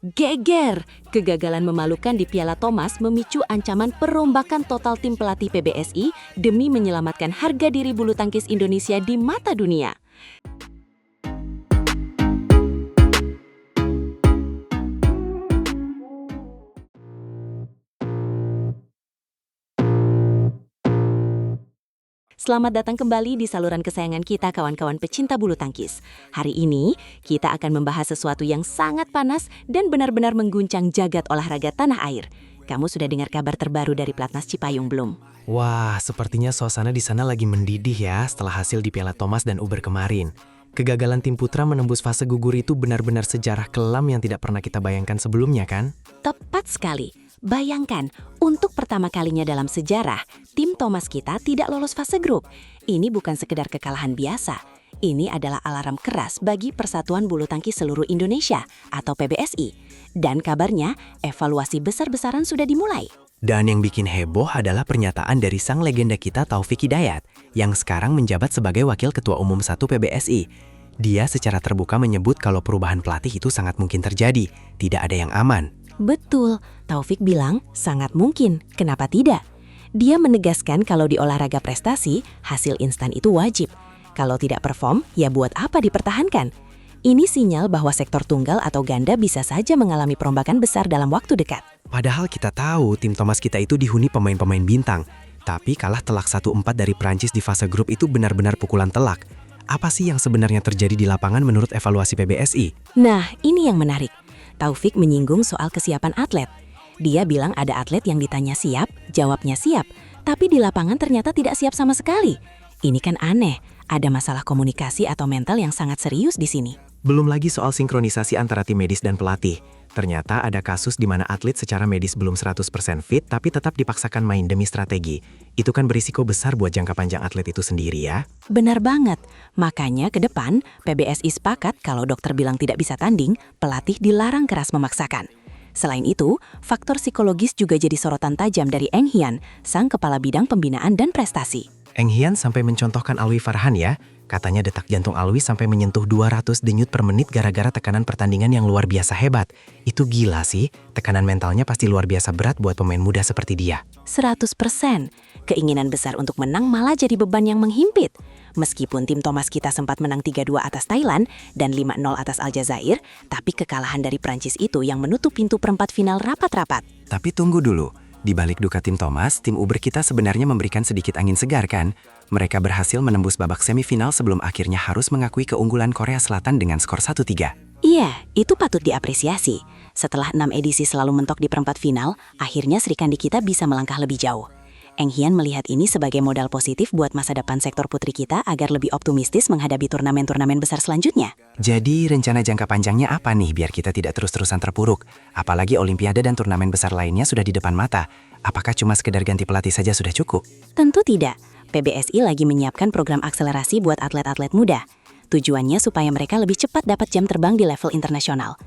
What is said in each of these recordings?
Geger! Kegagalan memalukan di Piala Thomas memicu ancaman perombakan total tim pelatih PBSI demi menyelamatkan harga diri bulu tangkis Indonesia di mata dunia. Selamat datang kembali di saluran kesayangan kita kawan-kawan pecinta bulu tangkis. Hari ini kita akan membahas sesuatu yang sangat panas dan benar-benar mengguncang jagat olahraga tanah air. Kamu sudah dengar kabar terbaru dari Platnas Cipayung belum? Wah, sepertinya suasana di sana lagi mendidih ya setelah hasil di Piala Thomas dan Uber kemarin. Kegagalan tim putra menembus fase gugur itu benar-benar sejarah kelam yang tidak pernah kita bayangkan sebelumnya kan? Tepat sekali. Bayangkan, untuk pertama kalinya dalam sejarah, tim Thomas kita tidak lolos fase grup. Ini bukan sekedar kekalahan biasa. Ini adalah alarm keras bagi Persatuan Bulu Tangkis Seluruh Indonesia atau PBSI. Dan kabarnya, evaluasi besar-besaran sudah dimulai. Dan yang bikin heboh adalah pernyataan dari sang legenda kita Taufik Hidayat, yang sekarang menjabat sebagai Wakil Ketua Umum 1 PBSI. Dia secara terbuka menyebut kalau perubahan pelatih itu sangat mungkin terjadi, tidak ada yang aman. Betul, Taufik bilang sangat mungkin, kenapa tidak? Dia menegaskan kalau di olahraga prestasi, hasil instan itu wajib. Kalau tidak perform, ya buat apa dipertahankan? Ini sinyal bahwa sektor tunggal atau ganda bisa saja mengalami perombakan besar dalam waktu dekat. Padahal kita tahu tim Thomas kita itu dihuni pemain-pemain bintang, tapi kalah telak 1-4 dari Prancis di fase grup itu benar-benar pukulan telak. Apa sih yang sebenarnya terjadi di lapangan menurut evaluasi PBSI? Nah, ini yang menarik. Taufik menyinggung soal kesiapan atlet. Dia bilang ada atlet yang ditanya siap, jawabnya siap, tapi di lapangan ternyata tidak siap sama sekali. Ini kan aneh, ada masalah komunikasi atau mental yang sangat serius di sini. Belum lagi soal sinkronisasi antara tim medis dan pelatih. Ternyata ada kasus di mana atlet secara medis belum 100% fit tapi tetap dipaksakan main demi strategi. Itu kan berisiko besar buat jangka panjang atlet itu sendiri ya. Benar banget. Makanya ke depan, PBSI sepakat kalau dokter bilang tidak bisa tanding, pelatih dilarang keras memaksakan. Selain itu, faktor psikologis juga jadi sorotan tajam dari Eng Hian, sang kepala bidang pembinaan dan prestasi. Eng Hian sampai mencontohkan Alwi Farhan ya. Katanya detak jantung Alwi sampai menyentuh 200 denyut per menit gara-gara tekanan pertandingan yang luar biasa hebat. Itu gila sih, tekanan mentalnya pasti luar biasa berat buat pemain muda seperti dia. 100%. Keinginan besar untuk menang malah jadi beban yang menghimpit. Meskipun tim Thomas kita sempat menang 3-2 atas Thailand dan 5-0 atas Aljazair, tapi kekalahan dari Prancis itu yang menutup pintu perempat final rapat-rapat. Tapi tunggu dulu, di balik duka tim Thomas, tim Uber kita sebenarnya memberikan sedikit angin segar kan? Mereka berhasil menembus babak semifinal sebelum akhirnya harus mengakui keunggulan Korea Selatan dengan skor 1-3. Iya, itu patut diapresiasi. Setelah 6 edisi selalu mentok di perempat final, akhirnya Sri Kandi kita bisa melangkah lebih jauh. Eng Hian melihat ini sebagai modal positif buat masa depan sektor putri kita agar lebih optimistis menghadapi turnamen-turnamen besar selanjutnya. Jadi rencana jangka panjangnya apa nih biar kita tidak terus-terusan terpuruk? Apalagi Olimpiade dan turnamen besar lainnya sudah di depan mata. Apakah cuma sekedar ganti pelatih saja sudah cukup? Tentu tidak. PBSI lagi menyiapkan program akselerasi buat atlet-atlet muda. Tujuannya supaya mereka lebih cepat dapat jam terbang di level internasional.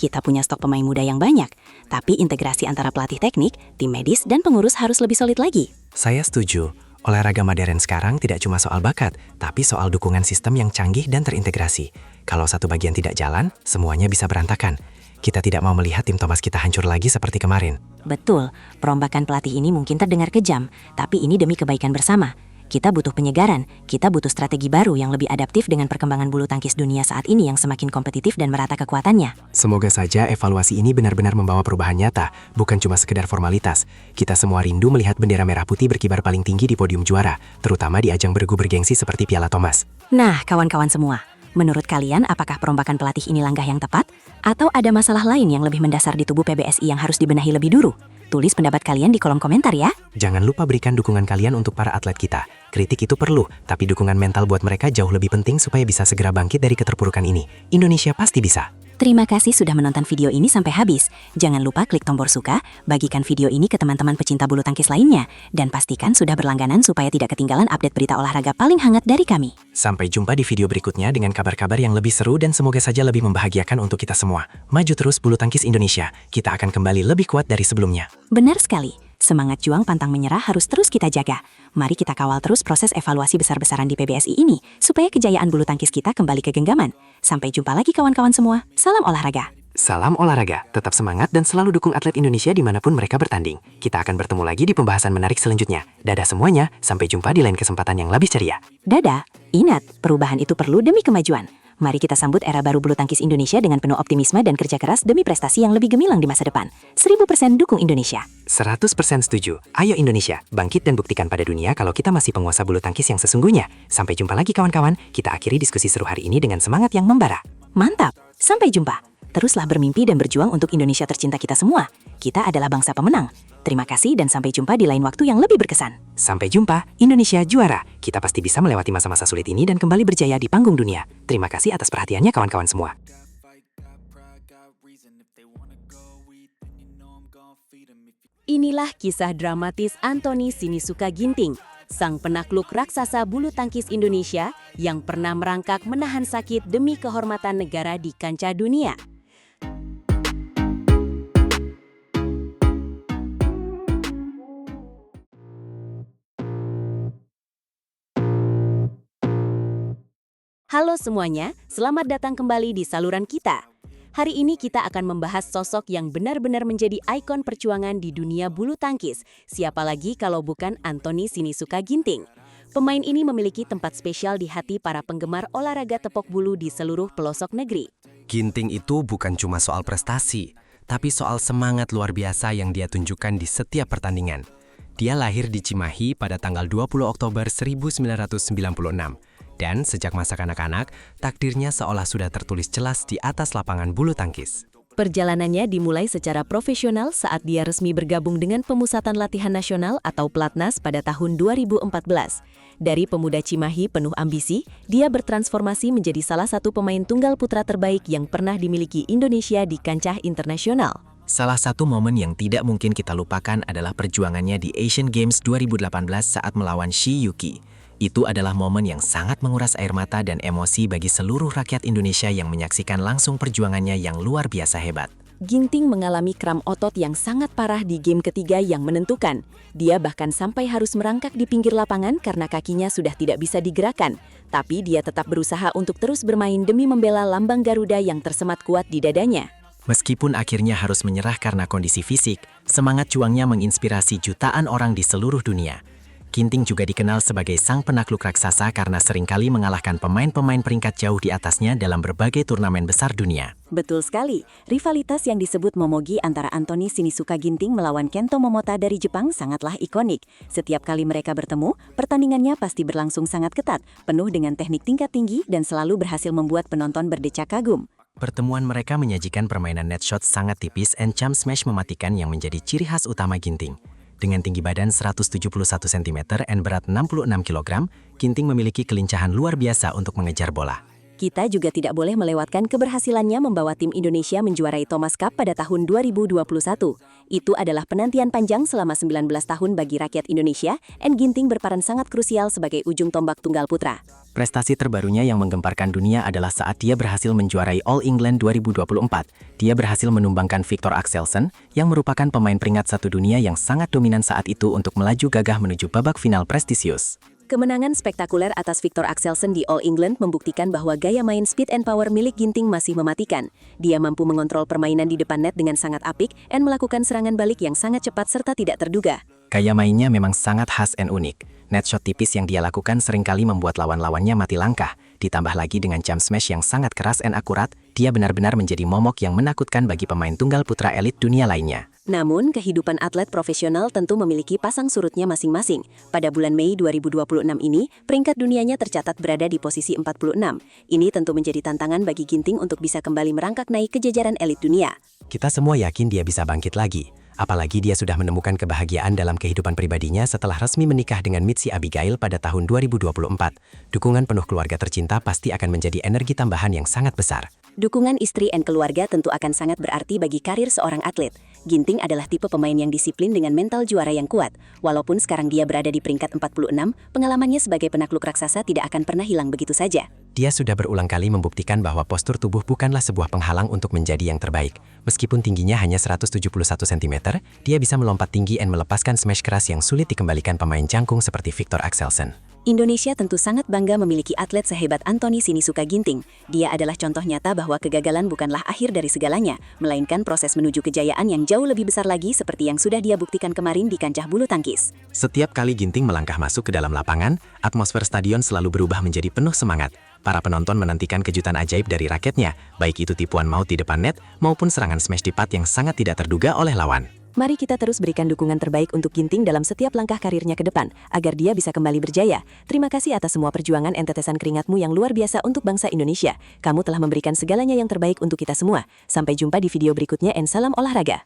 Kita punya stok pemain muda yang banyak, tapi integrasi antara pelatih teknik, tim medis, dan pengurus harus lebih solid lagi. Saya setuju. Olahraga modern sekarang tidak cuma soal bakat, tapi soal dukungan sistem yang canggih dan terintegrasi. Kalau satu bagian tidak jalan, semuanya bisa berantakan. Kita tidak mau melihat tim Thomas kita hancur lagi seperti kemarin. Betul, perombakan pelatih ini mungkin terdengar kejam, tapi ini demi kebaikan bersama. Kita butuh penyegaran, kita butuh strategi baru yang lebih adaptif dengan perkembangan bulu tangkis dunia saat ini yang semakin kompetitif dan merata kekuatannya. Semoga saja evaluasi ini benar-benar membawa perubahan nyata, bukan cuma sekedar formalitas. Kita semua rindu melihat bendera merah putih berkibar paling tinggi di podium juara, terutama di ajang bergu bergengsi seperti Piala Thomas. Nah, kawan-kawan semua, menurut kalian apakah perombakan pelatih ini langkah yang tepat? Atau ada masalah lain yang lebih mendasar di tubuh PBSI yang harus dibenahi lebih dulu? Tulis pendapat kalian di kolom komentar ya. Jangan lupa berikan dukungan kalian untuk para atlet kita. Kritik itu perlu, tapi dukungan mental buat mereka jauh lebih penting supaya bisa segera bangkit dari keterpurukan ini. Indonesia pasti bisa. Terima kasih sudah menonton video ini sampai habis. Jangan lupa klik tombol suka, bagikan video ini ke teman-teman pecinta bulu tangkis lainnya, dan pastikan sudah berlangganan supaya tidak ketinggalan update berita olahraga paling hangat dari kami. Sampai jumpa di video berikutnya dengan kabar-kabar yang lebih seru dan semoga saja lebih membahagiakan untuk kita semua. Maju terus bulu tangkis Indonesia, kita akan kembali lebih kuat dari sebelumnya. Benar sekali. Semangat juang pantang menyerah harus terus kita jaga. Mari kita kawal terus proses evaluasi besar-besaran di PBSI ini, supaya kejayaan bulu tangkis kita kembali ke genggaman. Sampai jumpa lagi kawan-kawan semua. Salam olahraga. Salam olahraga, tetap semangat dan selalu dukung atlet Indonesia dimanapun mereka bertanding. Kita akan bertemu lagi di pembahasan menarik selanjutnya. Dadah semuanya, sampai jumpa di lain kesempatan yang lebih ceria. Dadah, ingat, perubahan itu perlu demi kemajuan. Mari kita sambut era baru bulu tangkis Indonesia dengan penuh optimisme dan kerja keras demi prestasi yang lebih gemilang di masa depan. 1000% dukung Indonesia. 100% setuju. Ayo Indonesia, bangkit dan buktikan pada dunia kalau kita masih penguasa bulu tangkis yang sesungguhnya. Sampai jumpa lagi kawan-kawan, kita akhiri diskusi seru hari ini dengan semangat yang membara. Mantap, sampai jumpa. Teruslah bermimpi dan berjuang untuk Indonesia tercinta kita semua. Kita adalah bangsa pemenang. Terima kasih dan sampai jumpa di lain waktu yang lebih berkesan. Sampai jumpa, Indonesia juara. Kita pasti bisa melewati masa-masa sulit ini dan kembali berjaya di panggung dunia. Terima kasih atas perhatiannya kawan-kawan semua. Inilah kisah dramatis Anthony Sinisuka Ginting, sang penakluk raksasa bulu tangkis Indonesia yang pernah merangkak menahan sakit demi kehormatan negara di kancah dunia. Halo semuanya, selamat datang kembali di saluran kita. Hari ini kita akan membahas sosok yang benar-benar menjadi ikon perjuangan di dunia bulu tangkis. Siapa lagi kalau bukan Anthony Sinisuka Ginting. Pemain ini memiliki tempat spesial di hati para penggemar olahraga tepok bulu di seluruh pelosok negeri. Ginting itu bukan cuma soal prestasi, tapi soal semangat luar biasa yang dia tunjukkan di setiap pertandingan. Dia lahir di Cimahi pada tanggal 20 Oktober 1996. Dan sejak masa kanak-kanak, takdirnya seolah sudah tertulis jelas di atas lapangan bulu tangkis. Perjalanannya dimulai secara profesional saat dia resmi bergabung dengan Pemusatan Latihan Nasional atau Pelatnas pada tahun 2014. Dari pemuda Cimahi penuh ambisi, dia bertransformasi menjadi salah satu pemain tunggal putra terbaik yang pernah dimiliki Indonesia di kancah internasional. Salah satu momen yang tidak mungkin kita lupakan adalah perjuangannya di Asian Games 2018 saat melawan Shi Yuki. Itu adalah momen yang sangat menguras air mata dan emosi bagi seluruh rakyat Indonesia yang menyaksikan langsung perjuangannya yang luar biasa hebat. Ginting mengalami kram otot yang sangat parah di game ketiga yang menentukan. Dia bahkan sampai harus merangkak di pinggir lapangan karena kakinya sudah tidak bisa digerakkan. Tapi dia tetap berusaha untuk terus bermain demi membela lambang Garuda yang tersemat kuat di dadanya. Meskipun akhirnya harus menyerah karena kondisi fisik, semangat juangnya menginspirasi jutaan orang di seluruh dunia. Ginting juga dikenal sebagai sang penakluk raksasa karena seringkali mengalahkan pemain-pemain peringkat jauh di atasnya dalam berbagai turnamen besar dunia. Betul sekali, rivalitas yang disebut Momogi antara Anthony Sinisuka Ginting melawan Kento Momota dari Jepang sangatlah ikonik. Setiap kali mereka bertemu, pertandingannya pasti berlangsung sangat ketat, penuh dengan teknik tingkat tinggi dan selalu berhasil membuat penonton berdecak kagum. Pertemuan mereka menyajikan permainan net shot sangat tipis and jump smash mematikan yang menjadi ciri khas utama Ginting. Dengan tinggi badan 171 cm dan berat 66 kg, Ginting memiliki kelincahan luar biasa untuk mengejar bola. Kita juga tidak boleh melewatkan keberhasilannya membawa tim Indonesia menjuarai Thomas Cup pada tahun 2021. Itu adalah penantian panjang selama 19 tahun bagi rakyat Indonesia, dan Ginting berperan sangat krusial sebagai ujung tombak tunggal putra. Prestasi terbarunya yang menggemparkan dunia adalah saat dia berhasil menjuarai All England 2024. Dia berhasil menumbangkan Viktor Axelsen, yang merupakan pemain peringkat satu dunia yang sangat dominan saat itu untuk melaju gagah menuju babak final prestisius. Kemenangan spektakuler atas Viktor Axelsen di All England membuktikan bahwa gaya main speed and power milik Ginting masih mematikan. Dia mampu mengontrol permainan di depan net dengan sangat apik dan melakukan serangan balik yang sangat cepat serta tidak terduga. Gaya mainnya memang sangat khas dan unik. Net shot tipis yang dia lakukan seringkali membuat lawan-lawannya mati langkah. Ditambah lagi dengan jump smash yang sangat keras dan akurat, dia benar-benar menjadi momok yang menakutkan bagi pemain tunggal putra elit dunia lainnya. Namun, kehidupan atlet profesional tentu memiliki pasang surutnya masing-masing. Pada bulan Mei 2026 ini, peringkat dunianya tercatat berada di posisi 46. Ini tentu menjadi tantangan bagi Ginting untuk bisa kembali merangkak naik ke jajaran elit dunia. Kita semua yakin dia bisa bangkit lagi. Apalagi dia sudah menemukan kebahagiaan dalam kehidupan pribadinya setelah resmi menikah dengan Mitzi Abigail pada tahun 2024. Dukungan penuh keluarga tercinta pasti akan menjadi energi tambahan yang sangat besar. Dukungan istri dan keluarga tentu akan sangat berarti bagi karir seorang atlet. Ginting adalah tipe pemain yang disiplin dengan mental juara yang kuat. Walaupun sekarang dia berada di peringkat 46, pengalamannya sebagai penakluk raksasa tidak akan pernah hilang begitu saja. Dia sudah berulang kali membuktikan bahwa postur tubuh bukanlah sebuah penghalang untuk menjadi yang terbaik. Meskipun tingginya hanya 171 cm, dia bisa melompat tinggi dan melepaskan smash keras yang sulit dikembalikan pemain jangkung seperti Viktor Axelsen. Indonesia tentu sangat bangga memiliki atlet sehebat Anthony Sinisuka Ginting. Dia adalah contoh nyata bahwa kegagalan bukanlah akhir dari segalanya, melainkan proses menuju kejayaan yang jauh lebih besar lagi seperti yang sudah dia buktikan kemarin di kancah bulu tangkis. Setiap kali Ginting melangkah masuk ke dalam lapangan, atmosfer stadion selalu berubah menjadi penuh semangat. Para penonton menantikan kejutan ajaib dari raketnya, baik itu tipuan maut di depan net maupun serangan smash di pad yang sangat tidak terduga oleh lawan. Mari kita terus berikan dukungan terbaik untuk Ginting dalam setiap langkah karirnya ke depan, agar dia bisa kembali berjaya. Terima kasih atas semua perjuangan dan tetesan keringatmu yang luar biasa untuk bangsa Indonesia. Kamu telah memberikan segalanya yang terbaik untuk kita semua. Sampai jumpa di video berikutnya and salam olahraga.